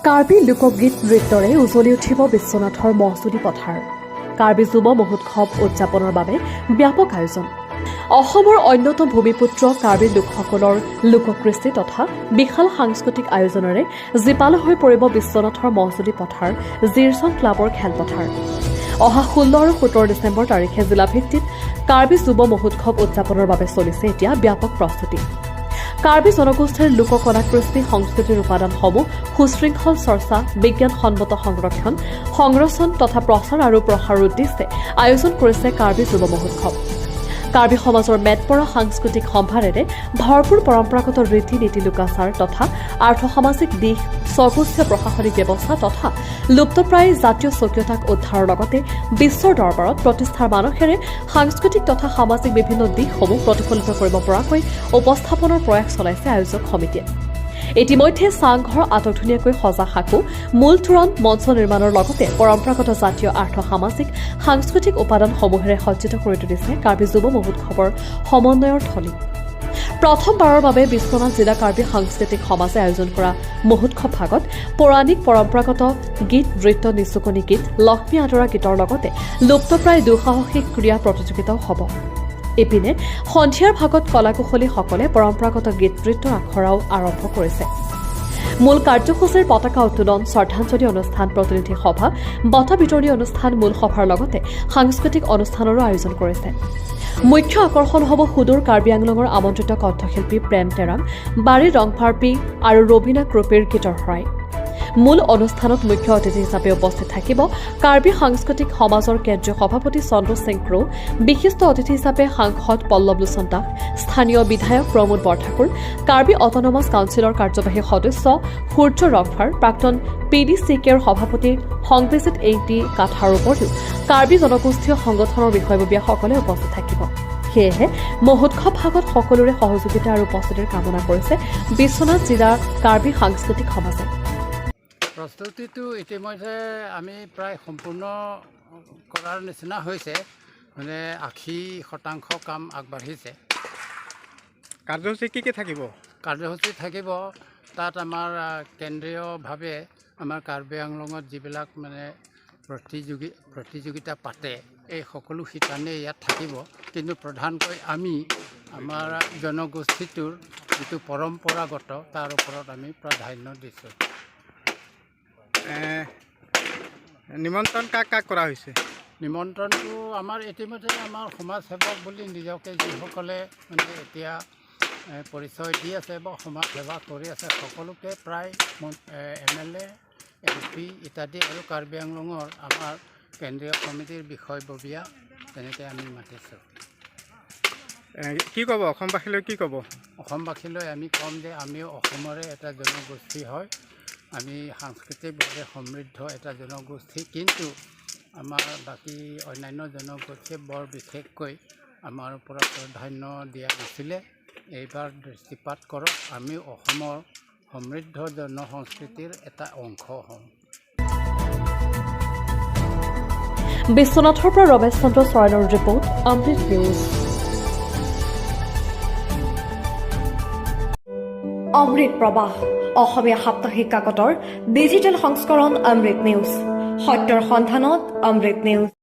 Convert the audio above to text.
কাৰ্বি লোকগীত নৃত্যৰে উজলি উঠিব বিশ্বনাথৰ মহজুলি পথাৰ। কাৰ্বি যুৱ মহোৎসৱ উদযাপনৰ বাবে ব্যাপক আয়োজন। অসমৰ অন্যতম ভূমিপুত্ৰ কাৰ্বি লোকসকলৰ লোককৃষ্টি তথা বিশাল সাংস্কৃতিক আয়োজনেৰে জীপাল হৈ পৰিব বিশ্বনাথৰ মহজুলি পথাৰ জিৰচং ক্লাবৰ খেলপথাৰ। অহা 16 আৰু 17 ডিচেম্বৰ তাৰিখে জিলাভিত্তিত কাৰ্বি যুৱ মহোৎসৱ উদযাপনৰ বাবে চলিছে এতিয়া ব্যাপক প্ৰস্তুতি। কাৰ্বি জনগোষ্ঠীৰ লোককলাকৃষ্টি সংস্কৃতিৰ উপাদানসমূহ সুশৃংখল চৰ্চা, বিজ্ঞানসন্মত সংৰক্ষণ তথা প্ৰচাৰ আৰু প্ৰসাৰৰ উদ্দেশ্যে আয়োজন কৰিছে কাৰ্বি যুৱ মহোৎসৱ। কাৰ্বি সমাজৰ মেদপৰা সাংস্কৃতিক সম্ভাৰেৰে ভৰপূৰ পৰম্পৰাগত ৰীতি নীতি লোকাচাৰ তথা আৰ্থসামাজিক দিশ, সৰ্বোচ্চ প্ৰশাসনিক ব্যৱস্থা তথা লুপ্তপ্ৰায় জাতীয় স্বকীয়তাক উদ্ধাৰৰ লগতে বিশ্বৰ দৰবাৰত প্ৰতিষ্ঠাৰ মানসেৰে সাংস্কৃতিক তথা সামাজিক বিভিন্ন দিশসমূহ প্ৰতিফলিত কৰিব পৰাকৈ উপস্থাপনৰ প্ৰয়াস চলাইছে আয়োজক সমিতিয়ে। ইতিমধ্যে চাংঘৰ আটকধুনীয়াকৈ সজা সাঁকো, মূল তোৰণ, মঞ্চ নিৰ্মাণৰ লগতে পৰম্পৰাগত জাতীয় আৰ্থসামাজিক সাংস্কৃতিক উপাদানসমূহেৰে সজ্জিত কৰি তুলিছে কাৰ্বি যুৱ মহোৎসৱৰ সমন্বয়ৰ থলী। প্ৰথমবাৰৰ বাবে বিশ্বনাথ জিলা কাৰ্বি সাংস্কৃতিক সমাজে আয়োজন কৰা মহোৎসৱ ভাগত পৌৰাণিক পৰম্পৰাগত গীত, নৃত্য, নিচুকনি গীত, লক্ষ্মী আদৰা গীতৰ লগতে লুপ্তপ্ৰায় দুঃসাহসিক ক্ৰীড়া প্ৰতিযোগিতাও হ'ব। ইপিনে সন্ধিয়াৰ ভাগত কলাকুশলীসকলে পৰম্পৰাগত গীত নৃত্যৰ আখৰাও আৰম্ভ কৰিছে। মূল কাৰ্যসূচীৰ পতাকা উত্তোলন, শ্ৰদ্ধাঞ্জলি অনুষ্ঠান, প্ৰতিনিধি সভা, বঁটা বিতৰণী অনুষ্ঠান, মূল সভাৰ লগতে সাংস্কৃতিক অনুষ্ঠানৰো আয়োজন কৰিছে। মুখ্য আকৰ্ষণ হ'ব সুদূৰ কাৰ্বি আংলঙৰ আমন্ত্ৰিত কণ্ঠশিল্পী প্ৰেম টেৰাং, বাৰী ৰংফাৰ্পি আৰু ৰবীনা ক্ৰপেৰ গীতৰ শৰাই। মূল অনুষ্ঠানত মুখ্য অতিথি হিচাপে উপস্থিত থাকিব কাৰ্বি সাংস্কৃতিক সমাজৰ কেন্দ্ৰীয় সভাপতি চন্দ্ৰ সিং ক্ৰো, বিশিষ্ট অতিথি হিচাপে সাংসদ পল্লৱ লোচন দাস, স্থানীয় বিধায়ক প্ৰমোদ বৰঠাকুৰ, কাৰ্বি অট'নমাছ কাউন্সিলৰ কাৰ্যবাহী সদস্য সূৰ্য ৰংফাৰ, প্ৰাক্তন PDCKৰ সভাপতি সংবিজিত এইটি কাঠাৰ উপৰিও কাৰ্বি জনগোষ্ঠীয় সংগঠনৰ বিষয়ববীয়াসকলে উপস্থিত থাকিব। সেয়েহে মহোৎসৱ ভাগত সকলোৰে সহযোগিতা আৰু উপস্থিতিৰ কামনা কৰিছে বিশ্বনাথ জিলাৰ কাৰ্বি সাংস্কৃতিক সমাজে। প্ৰস্তুতিটো ইতিমধ্যে আমি প্ৰায় সম্পূৰ্ণ কৰাৰ নিচিনা হৈছে, 80% কাম আগবাঢ়িছে। কাৰ্যসূচী কি থাকিব? কাৰ্যসূচী থাকিব তাত আমাৰ কেন্দ্ৰীয়ভাৱে আমাৰ কাৰ্বি আংলঙত যিবিলাক প্ৰতিযোগিতা পাতে, এই সকলো শিতানেই ইয়াত থাকিব। কিন্তু প্ৰধানকৈ আমি আমাৰ জনগোষ্ঠীটোৰ যিটো পৰম্পৰাগত তাৰ ওপৰত আমি প্ৰাধান্য দিছোঁ। নিমন্ত্ৰণ কাক কৰা হৈছে? নিমন্ত্ৰণটো আমাৰ ইতিমধ্যে আমাৰ সমাজসেৱক বুলি নিজকে যিসকলে এতিয়া পৰিচয় দি আছে বা সমাজসেৱা কৰি আছে, সকলোকে প্ৰায় MLA, MP ইত্যাদি আৰু কাৰ্বি আংলঙৰ আমাৰ কেন্দ্ৰীয় সমিতিৰ বিষয়ববীয়া তেনেকৈ আমি মাতিছোঁ। কি ক'ব অসমবাসীলৈ? কি ক'ব অসমবাসীলৈ? আমি ক'ম যে আমিও অসমৰে এটা জনগোষ্ঠী হয়, আমি সাংস্কৃতিকভাৱে সমৃদ্ধ এটা জনগোষ্ঠী, কিন্তু আমাৰ বাকী অন্যান্য জনগোষ্ঠীয়ে বৰ বিশেষকৈ আমাৰ ওপৰত প্ৰাধান্য দিয়া নাছিলে। এইবাৰ দৃষ্টিপাত কৰক, আমি অসমৰ সমৃদ্ধ জনসংস্কৃতিৰ এটা অংশ হওঁ। বিশ্বনাথৰ পৰা ৰমেশ চন্দ্ৰ চৰণৰ ৰিপৰ্ট, অমৃত নিউজ। অমৃত প্ৰবাহ অসমীয়া সাপ্তাহিক কাকতৰ ডিজিটেল সংস্কৰণ অমৃত নিউজ। সত্যৰ সন্ধানত অমৃত নিউজ।